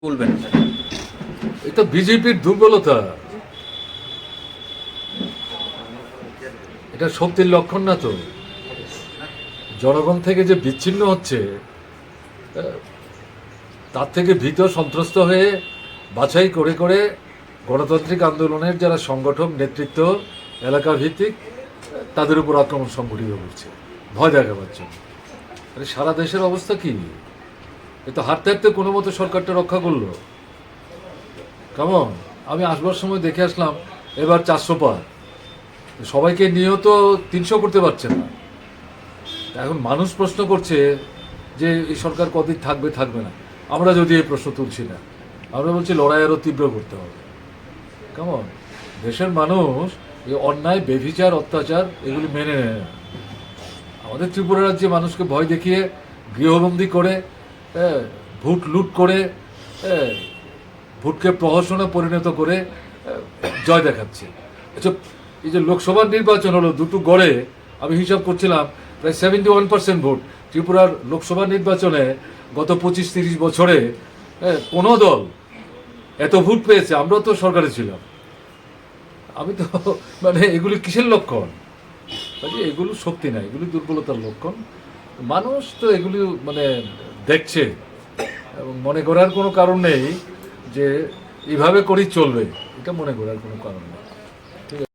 বলবেন। এটা বিজেপির দুর্বলতা, এটা শক্তির লক্ষণ না তো। জনগণ থেকে যে বিচ্ছিন্ন হচ্ছে, তার থেকে ভীত সন্ত্রস্ত হয়ে বাছাই করে করে গণতান্ত্রিক আন্দোলনের যারা সংগঠক নেতৃত্ব এলাকা ভিত্তিক তাদের উপর আক্রমণ সংঘটিত করছে ভয় দেখাবার জন্য। আরে সারা দেশের অবস্থা কি? এ তো হাঁটতে হাঁটতে কোনো মতো সরকারটা রক্ষা করলো। কেমন আমি আসবার সময় দেখে আসলাম এবার 400 পার, সবাইকে নিয়েও তো 300 করতে পারছে না। এখন মানুষ প্রশ্ন করছে যে এই সরকার কতদিন থাকবে থাকবে না। আমরা যদি এই প্রশ্ন তুলছি না, আমরা বলছি লড়াই আরও তীব্র করতে হবে। কেমন দেশের মানুষ এই অন্যায় বেভিচার অত্যাচার এগুলি মেনে নেয় না। আমাদের ত্রিপুরা রাজ্যে মানুষকে ভয় দেখিয়ে গৃহবন্দী করে, ভোট লুট করে, ভোটকে প্রহসনে পরিণত করে জয় দেখাচ্ছে। আচ্ছা, এই যে লোকসভার নির্বাচন হলো দুটো গড়ে, আমি হিসাব করছিলাম প্রায় 71% ভোট ত্রিপুরার লোকসভা নির্বাচনে গত 25-30 বছরে কোনো দল এত ভোট পেয়েছে। আমরাও তো সরকারে ছিলাম। আমি তো মানে এগুলি কিসের লক্ষণ? এগুলো শক্তি না, এগুলি দুর্বলতার লক্ষণ। মানুষ তো এগুলি মানে দেখছে এবং মনে করার কোনো কারণ নেই যে এইভাবে করেই চলবে, এটা মনে করার কোনো কারণ নেই।